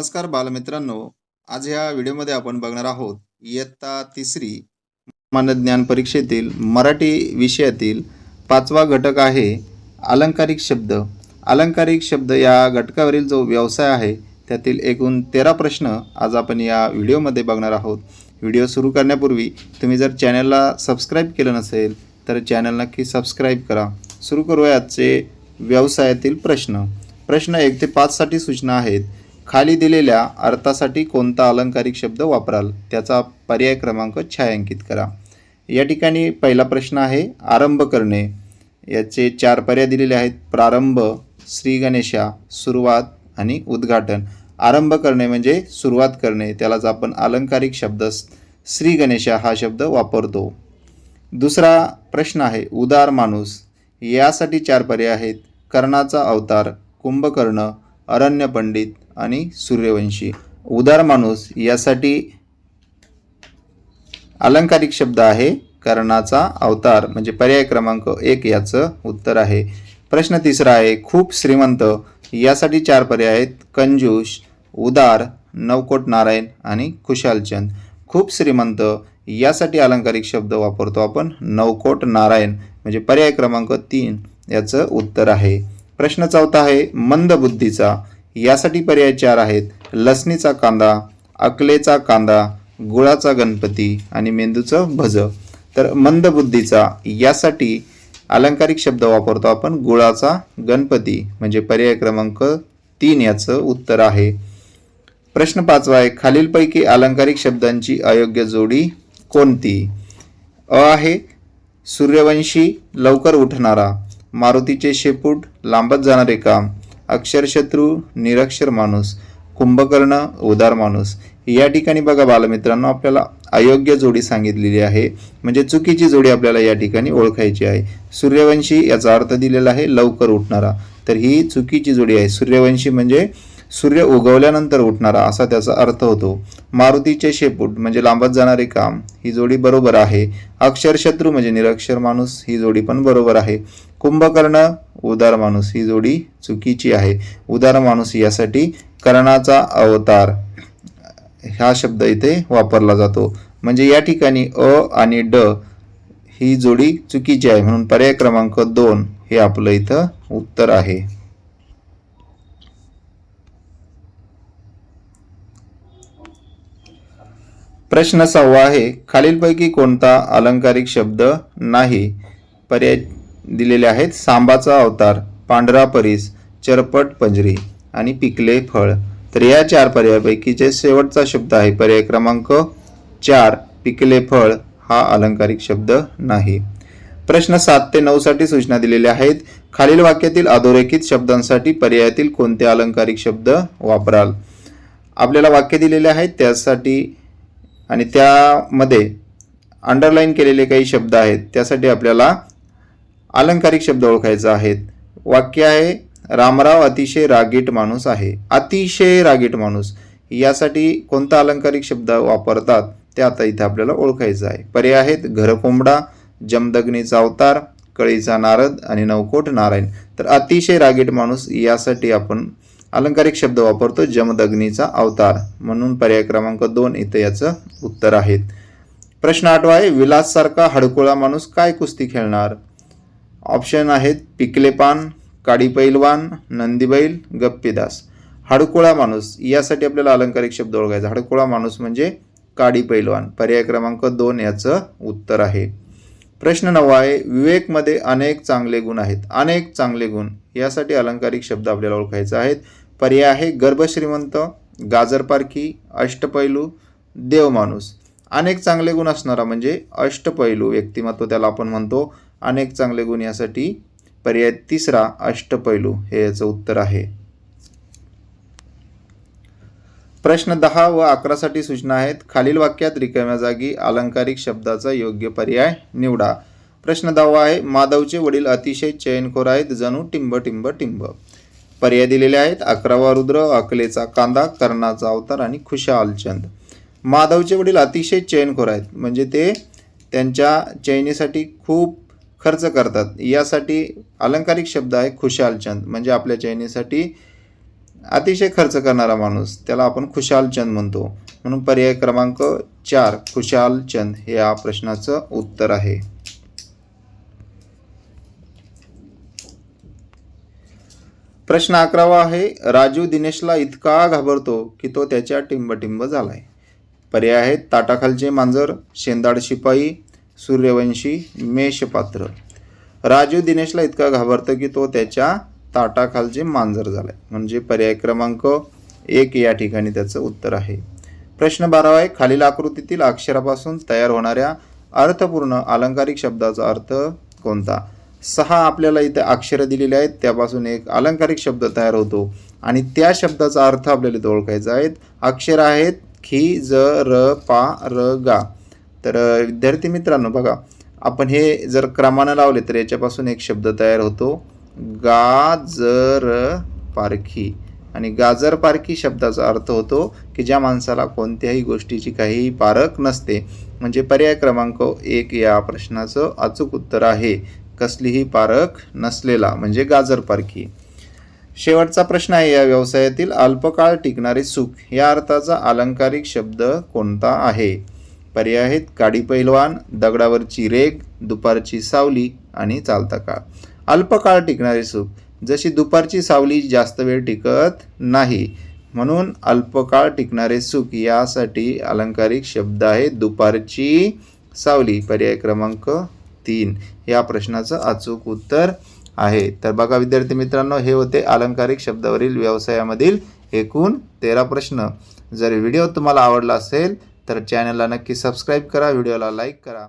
नमस्कार बालमित्रांनो, आज ह्या व्हिडिओमध्ये आपण बघणार आहोत इयत्ता तिसरी सामान्य ज्ञान परीक्षेतील मराठी विषयातील 5वा घटक आहे अलंकारिक शब्द. अलंकारिक शब्द या घटकावरील जो व्यवसाय आहे त्यातील एकूण 13 प्रश्न आज आपण या व्हिडिओमध्ये बघणार आहोत. व्हिडिओ सुरू करण्यापूर्वी तुम्ही जर चॅनलला सबस्क्राईब केलं नसेल तर चॅनल नक्की सबस्क्राईब करा. सुरू करूया आजचे व्यवसायातील प्रश्न. प्रश्न 1 ते 5 साठी सूचना आहेत. खाली दिलेल्या अर्थासाठी कोणता अलंकारिक शब्द वापराल त्याचा पर्याय क्रमांक छायांकित करा. या ठिकाणी पहिला प्रश्न आहे आरंभ करणे. याचे 4 पर्याय दिलेले आहेत. प्रारंभ, श्री गणेशा, सुरुवात आणि उद्घाटन. आरंभ करणे म्हणजे सुरुवात करणे, त्यालाच आपण अलंकारिक शब्द श्री गणेशा हा शब्द वापरतो. दुसरा प्रश्न आहे उदार माणूस. यासाठी 4 पर्याय आहेत. कर्णाचा अवतार, कुंभकर्ण, अरण्य पंडित आणि सूर्यवंशी. उदार माणूस यासाठी अलंकारिक शब्द आहे कर्णाचा अवतार म्हणजे पर्याय क्रमांक 1 याचं उत्तर आहे. प्रश्न तिसरा आहे खूप श्रीमंत. यासाठी 4 पर्याय आहेत. कंजूस, उदार, नवकोट नारायण आणि खुशालचंद. खूप श्रीमंत यासाठी अलंकारिक शब्द वापरतो आपण नवकोट नारायण म्हणजे पर्याय क्रमांक 3 याचं उत्तर आहे. प्रश्न चौथा आहे मंद बुद्धीचा. यासाठी पर्याय 4 आहेत. लसणीचा कांदा, अकलेचा कांदा, गुळाचा गणपती आणि मेंदूचं भज. तर मंद बुद्धीचा यासाठी अलंकारिक शब्द वापरतो आपण गुळाचा गणपती म्हणजे पर्याय क्रमांक 3 याचं उत्तर आहे. प्रश्न 5वा आहे खालीलपैकी अलंकारिक शब्दांची अयोग्य जोडी कोणती. अ आहे सूर्यवंशी, लवकर उठणारा, मारुतीचे शेपूट, लांबत जाणारे काम, अक्षरशत्रू, निरक्षर माणूस, कुंभकर्ण, उदार माणूस. या ठिकाणी बघा बालमित्रांनो आपल्याला अयोग्य जोडी सांगितलेली आहे म्हणजे चुकीची जोडी आपल्याला या ठिकाणी ओळखायची आहे. सूर्यवंशी याचा अर्थ दिलेला आहे लवकर उठणारा, तर ही चुकीची जोडी आहे. सूर्यवंशी म्हणजे सूर्य उगवल्यानंतर उठणारा असा त्याचा अर्थ होतो. मारुतीचे शेपूट म्हणजे लांबत जाणारे काम ही जोडी बरोबर आहे. अक्षरशत्रू म्हणजे निरक्षर माणूस ही जोडी पण बरोबर आहे. कुंभकर्ण, उदार माणूस ही जोडी चुकीची आहे. उदार माणूस यासाठी कर्णाचा अवतार हा शब्द इथे वापरला जातो म्हणजे या ठिकाणी अ आणि ड ही जोडी चुकीची आहे म्हणून पर्याय क्रमांक 2 हे आपलं इथं उत्तर आहे. प्रश्न 6 आहे खालीलपैकी कोणता अलंकारिक शब्द नाही. पर्याय दिलेले आहेत. सांबाचा अवतार, पांढरा परीस, चरपट पंजरी आणि पिकले फळ. तर या 4 पर्यायापैकीचे शेवटचा शब्द आहे पर्याय क्रमांक 4 पिकले फळ हा अलंकारिक शब्द नाही. प्रश्न 7 ते 9 साठी सूचना दिलेल्या आहेत. खालील वाक्यातील अधोरेखित शब्दांसाठी पर्यायातील कोणते अलंकारिक शब्द वापराल. आपल्याला वाक्य दिलेले आहेत त्यासाठी आणि त्यामध्ये अंडरलाईन केलेले काही शब्द आहेत त्यासाठी आपल्याला अलंकारिक शब्द ओळखायचे आहेत. वाक्य आहे रामराव अतिशय रागीट माणूस आहे. अतिशय रागीट माणूस यासाठी कोणता अलंकारिक शब्द वापरतात ते आता इथे आपल्याला ओळखायचं आहे. पर्याय आहेत घरकोंबडा, जमदग्नीचा अवतार, कळीचा नारद आणि नवकोट नारायण. तर अतिशय रागीट माणूस यासाठी आपण अलंकारिक शब्द वापरतो जमदग्नीचा अवतार म्हणून पर्याय क्रमांक 2 इथे याचं उत्तर आहे. प्रश्न 8 आहे विलास सारखा हडकुळा माणूस काय कुस्ती खेळणार. ऑप्शन आहेत पिकले पान, काडी पैलवान, नंदीबैल, गप्पीदास. हडकुळा माणूस यासाठी आपल्याला अलंकारिक शब्द ओळखायचा. हडकुळा माणूस म्हणजे काडी पैलवान पर्याय क्रमांक 2 याचं उत्तर आहे. प्रश्न 9 आहे विवेकमध्ये अनेक चांगले गुण आहेत. अनेक चांगले गुण यासाठी अलंकारिक शब्द आपल्याला ओळखायचे आहेत. पर्याय आहे गर्भश्रीमंत, गाजरपारखी, अष्टपैलू, देव माणूस. अनेक चांगले गुण असणारा म्हणजे अष्टपैलू व्यक्तिमत्व त्याला आपण म्हणतो. अनेक चांगले गुण यासाठी पर्याय 3 अष्टपैलू हे याचं उत्तर आहे. प्रश्न 10 व 11 साठी सूचना आहेत. खालील वाक्यात रिकाम्या जागी अलंकारिक शब्दाचा योग्य पर्याय निवडा. प्रश्न 10 आहे माधवचे वडील अतिशय चैनखोर आहेत जणू टिंब टिंब टिंब. पर्याय दिलेले आहेत 11वा रुद्र, अकलेचा कांदा, कर्णाचा अवतार आणि खुशालचंद. माधवचे वडील अतिशय चैनखोर आहेत म्हणजे ते त्यांच्या चैनीसाठी खूप खर्च करतात. यासाठी अलंकारिक शब्द आहे खुशालचंद म्हणजे आपल्या चैनीसाठी अतिशय खर्च करणारा माणूस, त्याला आपण खुशालचंद म्हणतो. म्हणून पर्याय क्रमांक 4 खुशालचंद हे या प्रश्नाचं उत्तर आहे. प्रश्न 11वा आहे. राजू दिनेशला इतका घाबरतो की तो त्याच्या टिंबटिंब झालाय. पर्याय आहेत ताटाखालचे मांजर, शेंदाड शिपाई, सूर्यवंशी, मेषपात्र. राजू दिनेशला इतका घाबरतो की तो त्याच्या ताटाखालचे मांजर झालाय, म्हणजे पर्याय क्रमांक 1 या ठिकाणी त्याचं उत्तर आहे. प्रश्न 12 आहे. खालील आकृतीतील अक्षरापासून तयार होणाऱ्या अर्थपूर्ण अलंकारिक शब्दाचा अर्थ कोणता? 6 आपल्याला इथे अक्षरं दिलेली आहेत, त्यापासून एक अलंकारिक शब्द तयार होतो आणि त्या शब्दाचा अर्थ आपल्याला इथे ओळखायचा आहे. अक्षर आहेत खी, ज, र, पा, र, गा. तर विद्यार्थी मित्रांनो बघा, आपण हे जर क्रमानं लावले तर याच्यापासून एक शब्द तयार होतो गाजर पारखी. आणि गाजर पारखी शब्दाचा अर्थ होतो की ज्या माणसाला कोणत्याही गोष्टीची काहीही पारख नसते, म्हणजे पर्याय क्रमांक 1 या प्रश्नाचं अचूक उत्तर आहे. कसलीही पारख नसलेला म्हणजे गाजर पारखी. शेवटचा प्रश्न आहे. या व्यवसायातील अल्पकाळ टिकणारे सुख या अर्थाचा अलंकारिक शब्द कोणता आहे? पर्याय आहेत काडी पैलवान, दगडावरची रेघ, दुपारची सावली आणि चालता काळ. अल्पकाळ टिकणारे सुख, जशी दुपारची सावली जास्त वेळ टिकत नाही, म्हणून अल्पकाळ टिकणारे सुख यासाठी अलंकारिक शब्द आहे दुपारची सावली. पर्याय क्रमांक 3 या प्रश्नाचं अचूक उत्तर आहे. तर बघा विद्यार्थी मित्रांनो, हे होते अलंकारिक शब्दावरील व्यवसायामधील एकूण 13 प्रश्न. जर व्हिडिओ तुम्हाला आवडला असेल तर चॅनलला नक्की सबस्क्राईब करा, व्हिडिओला लाईक करा.